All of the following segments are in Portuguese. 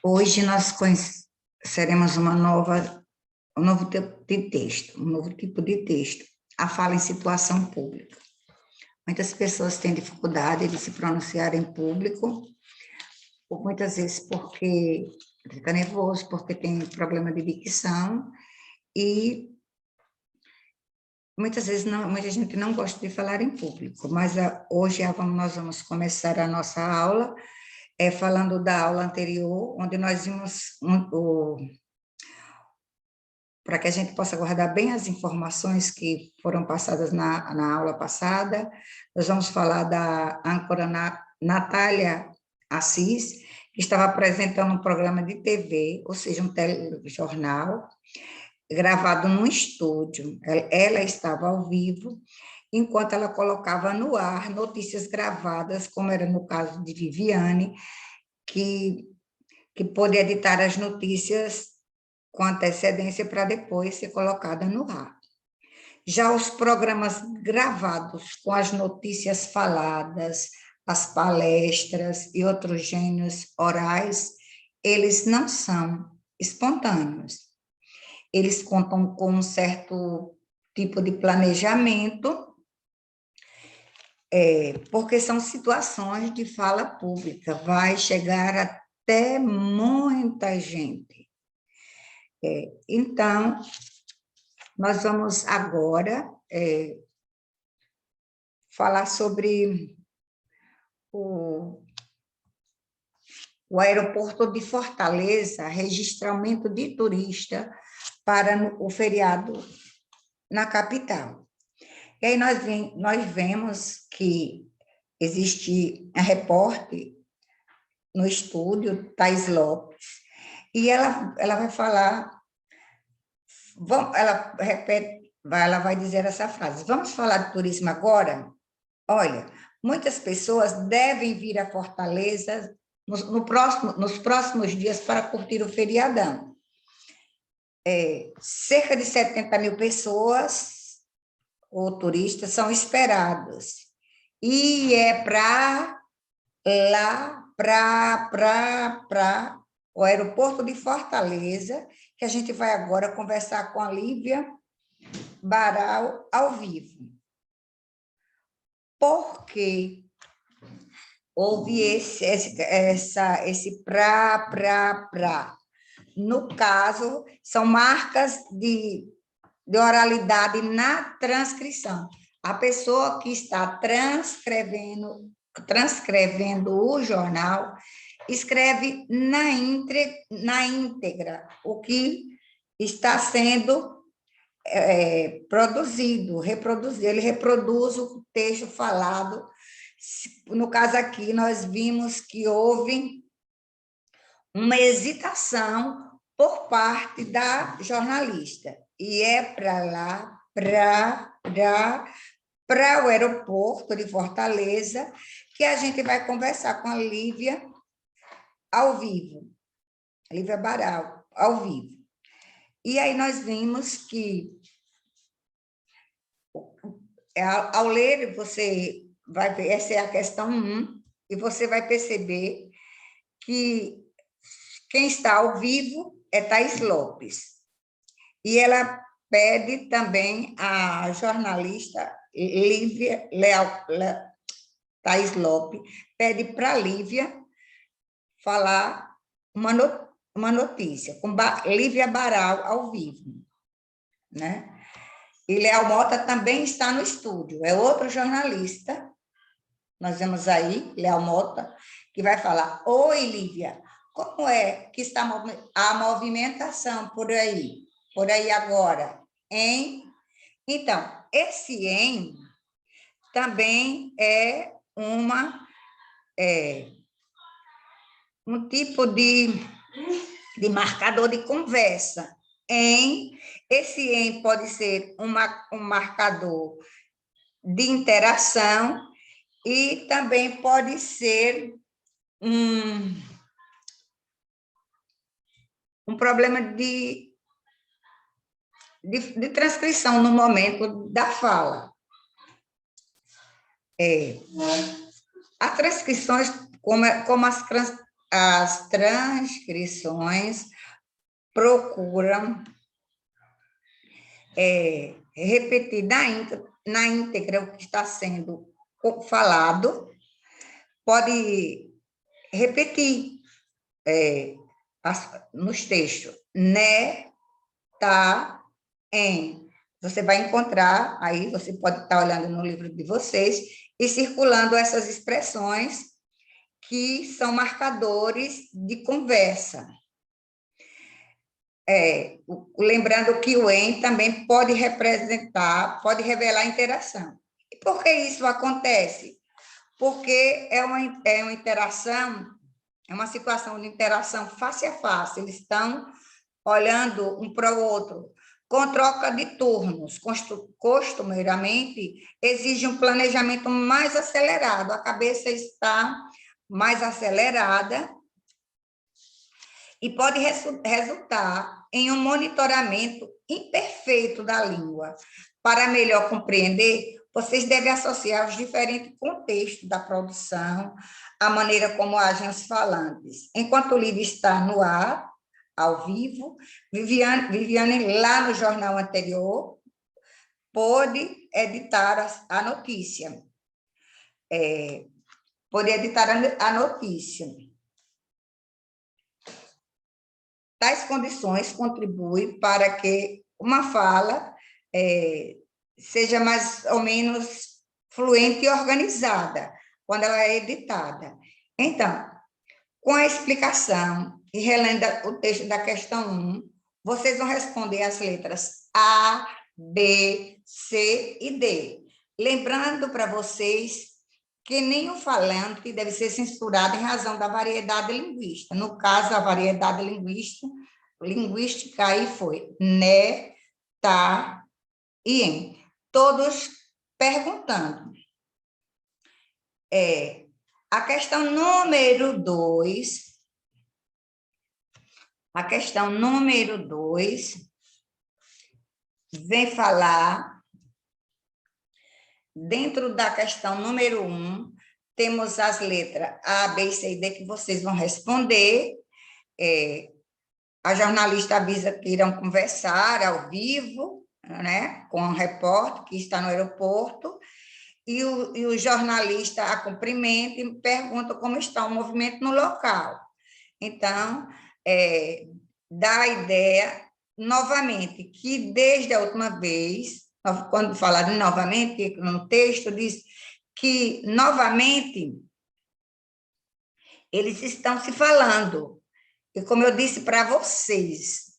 Hoje nós conheceremos um novo tipo de texto, a fala em situação pública. Muitas pessoas têm dificuldade de se pronunciar em público, muitas vezes porque fica nervoso, porque tem problema de dicção, e muitas vezes muita gente não gosta de falar em público, mas hoje nós vamos começar a nossa aula, falando da aula anterior, onde nós vimos, para que a gente possa guardar bem as informações que foram passadas na aula passada, nós vamos falar da âncora Natália Assis, que estava apresentando um programa de TV, ou seja, um telejornal, gravado num estúdio. Ela estava ao vivo, enquanto ela colocava no ar notícias gravadas, como era no caso de Viviane, que pôde editar as notícias com antecedência para depois ser colocada no ar. Já os programas gravados com as notícias faladas, as palestras e outros gêneros orais, eles não são espontâneos. Eles contam com um certo tipo de planejamento, porque são situações de fala pública, vai chegar até muita gente. Então, nós vamos agora falar sobre o aeroporto de Fortaleza, registramento de turista para o feriado na capital. E aí nós vemos que existe a repórter no estúdio, Thais Lopes, e ela vai falar, ela vai dizer essa frase: vamos falar de turismo agora? Olha, muitas pessoas devem vir a Fortaleza nos próximos dias para curtir o feriadão. Cerca de 70 mil pessoas ou turistas são esperados. E é para o aeroporto de Fortaleza, que a gente vai agora conversar com a Lívia Baral ao vivo. Porque houve esse pra. No caso, são marcas de oralidade na transcrição. A pessoa que está transcrevendo o jornal escreve na íntegra o que está sendo reproduzido. Ele reproduz o texto falado. No caso aqui, nós vimos que houve uma hesitação por parte da jornalista, e é para o aeroporto de Fortaleza, que a gente vai conversar com a Lívia ao vivo, Lívia Baral, ao vivo. E aí nós vimos que, ao ler, você vai ver, essa é a questão 1, e você vai perceber que quem está ao vivo é Thais Lopes. E ela pede também a jornalista Lívia Thais Lopes, pede para a Lívia falar uma notícia, com Lívia Baral ao vivo, né? E Léo Mota também está no estúdio, é outro jornalista. Nós vemos aí Léo Mota, que vai falar: oi, Lívia, como é que está a movimentação por aí agora, hein? Então, esse "em" também é um tipo de marcador de conversa. Esse "em" pode ser um marcador de interação e também pode ser um problema de transcrição no momento da fala. As transcrições, como as as transcrições procuram repetir na íntegra o que está sendo falado, pode repetir nos textos, né, tá, em. Você vai encontrar, aí você pode estar olhando no livro de vocês e circulando essas expressões que são marcadores de conversa. Lembrando que o em também pode representar, pode revelar interação. E por que isso acontece? Porque é uma interação, é uma situação de interação face a face, eles estão olhando um para o outro, com troca de turnos, costumeiramente exige um planejamento mais acelerado, a cabeça está mais acelerada e pode resultar em um monitoramento imperfeito da língua. Para melhor compreender, vocês devem associar os diferentes contextos da produção, a maneira como agem os falantes. Enquanto o livro está no ar, ao vivo, Viviane, lá no jornal anterior, pôde editar a notícia. Pôde editar a notícia. Tais condições contribuem para que uma fala seja mais ou menos fluente e organizada quando ela é editada. Então, com a explicação e relendo o texto da questão 1, vocês vão responder as letras A, B, C e D. Lembrando para vocês que nenhum falante deve ser censurado em razão da variedade linguística. No caso, a variedade linguística aí foi né, tá e em. Todos perguntando. A questão número 2, vem falar, dentro da questão número 1, temos as letras A, B, C e D que vocês vão responder. A jornalista avisa que irão conversar ao vivo, né, com o repórter que está no aeroporto, e o jornalista a cumprimenta e pergunta como está o movimento no local. Então, dá a ideia, novamente, que desde a última vez, quando falaram novamente, no texto, diz que, novamente, eles estão se falando. E como eu disse para vocês,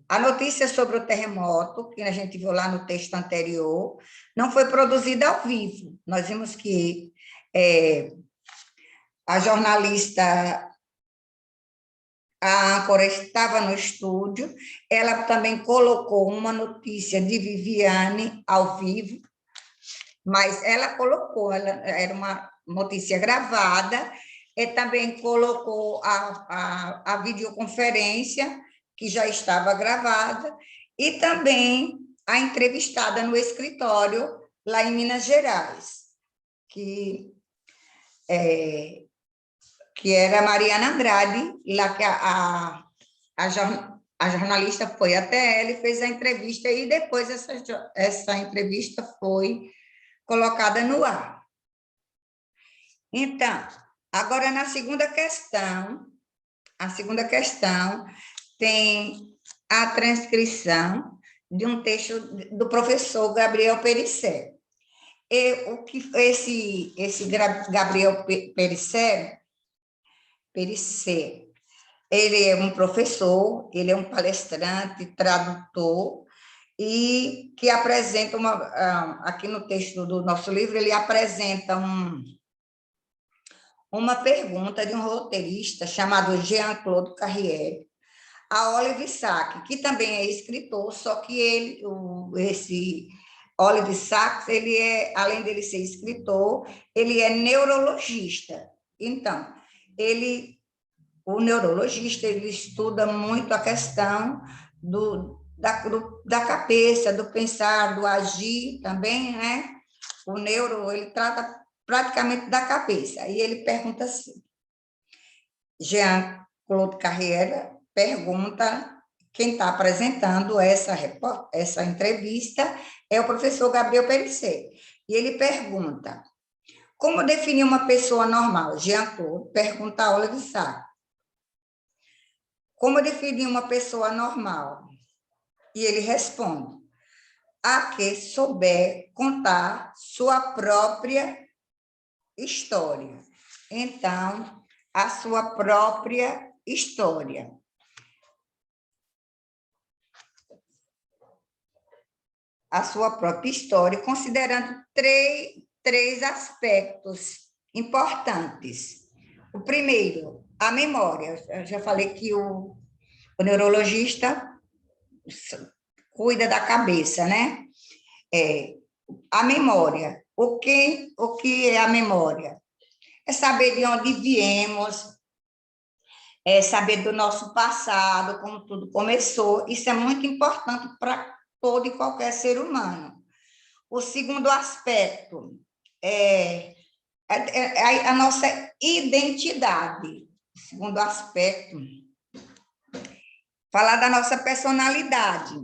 a notícia sobre o terremoto, que a gente viu lá no texto anterior, não foi produzida ao vivo. Nós vimos que a jornalista, a âncora, estava no estúdio, ela também colocou uma notícia de Viviane ao vivo, mas ela colocou, era uma notícia gravada, e também colocou a videoconferência, que já estava gravada, e também a entrevistada no escritório, lá em Minas Gerais, que era a Mariana Andrade, lá que a jornalista foi até ela e fez a entrevista, e depois essa entrevista foi colocada no ar. Então, agora na segunda questão, tem a transcrição de um texto do professor Gabriel Perissé. O que esse Gabriel Perissé, ele é um professor, ele é um palestrante, tradutor, e que apresenta aqui no texto do nosso livro, ele apresenta uma pergunta de um roteirista chamado Jean-Claude Carrière, a Olive Sacks, que também é escritor, só que esse Olive Sacks, além dele ser escritor, ele é neurologista. Então, o neurologista, ele estuda muito a questão da cabeça, do pensar, do agir também, né? O neuro, ele trata praticamente da cabeça. E ele pergunta assim: Jean-Claude Carrière pergunta, quem está apresentando essa entrevista é o professor Gabriel Perissé, e ele pergunta, como definir uma pessoa normal? Jean-Claude pergunta a Olive Sacks. Como definir uma pessoa normal? E ele responde, a que souber contar sua própria história. Então, a sua própria história. A sua própria história, considerando três aspectos importantes. O primeiro, a memória. Eu já falei que o neurologista cuida da cabeça, né? A memória. O que é a memória? É saber de onde viemos, é saber do nosso passado, como tudo começou. Isso é muito importante para todo e qualquer ser humano. O segundo aspecto é a nossa identidade. O segundo aspecto, falar da nossa personalidade.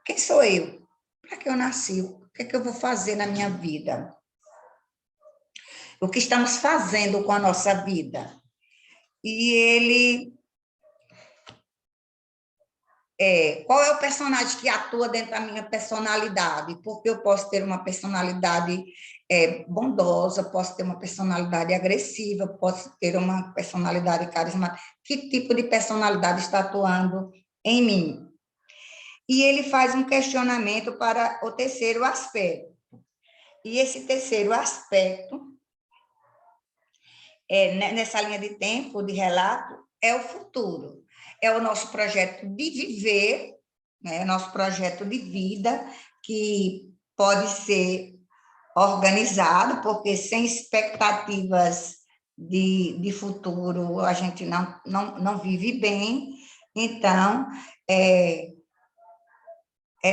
Quem sou eu? Para que eu nasci? O que é que eu vou fazer na minha vida? O que estamos fazendo com a nossa vida? E ele... qual é o personagem que atua dentro da minha personalidade? Porque eu posso ter uma personalidade bondosa, posso ter uma personalidade agressiva, posso ter uma personalidade carismática. Que tipo de personalidade está atuando em mim? E ele faz um questionamento para o terceiro aspecto. E esse terceiro aspecto, nessa linha de tempo, de relato, é o futuro. É o nosso projeto de viver, né? Nosso projeto de vida, que pode ser organizado, porque sem expectativas de futuro a gente não vive bem. Então, é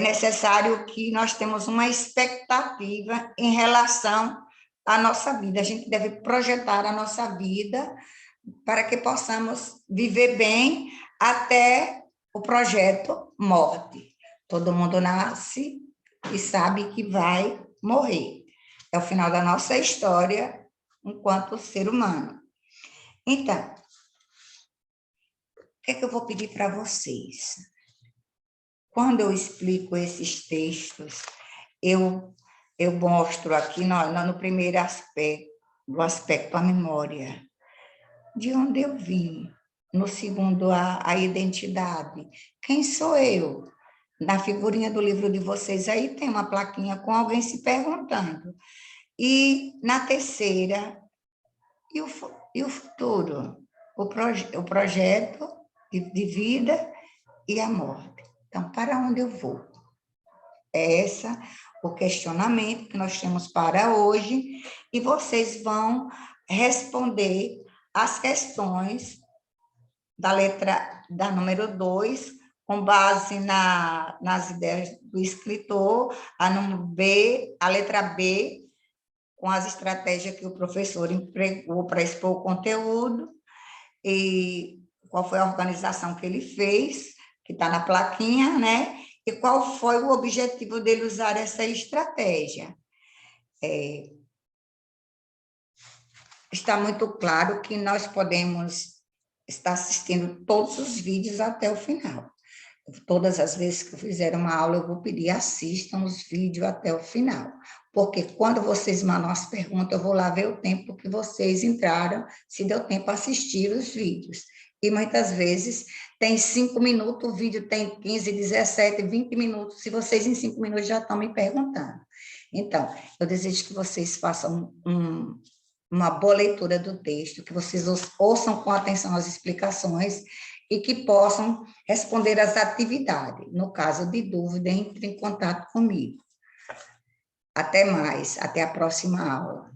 necessário que nós temos uma expectativa em relação à nossa vida. A gente deve projetar a nossa vida para que possamos viver bem até o projeto morte. Todo mundo nasce e sabe que vai morrer. É o final da nossa história enquanto ser humano. Então, o que é que eu vou pedir para vocês? Quando eu explico esses textos, eu mostro aqui no primeiro aspecto, do aspecto a memória, de onde eu vim. No segundo, a identidade. Quem sou eu? Na figurinha do livro de vocês aí tem uma plaquinha com alguém se perguntando. E na terceira, e o futuro? O projeto de vida e a morte. Então, para onde eu vou? É o questionamento que nós temos para hoje, e vocês vão responder as questões da número 2, com base nas ideias do escritor, a letra B, com as estratégias que o professor empregou para expor o conteúdo, e qual foi a organização que ele fez, que está na plaquinha, né? E qual foi o objetivo dele usar essa estratégia. Está muito claro que nós podemos estar assistindo todos os vídeos até o final. Todas as vezes que eu fizer uma aula, eu vou pedir, assistam os vídeos até o final. Porque quando vocês mandam as perguntas, eu vou lá ver o tempo que vocês entraram, se deu tempo a assistir os vídeos. E muitas vezes tem 5 minutos, o vídeo tem 15, 17, 20 minutos, se vocês em 5 minutos já estão me perguntando. Então, eu desejo que vocês façam uma boa leitura do texto, que vocês ouçam com atenção as explicações e que possam responder às atividades. No caso de dúvida, entre em contato comigo. Até mais, até a próxima aula.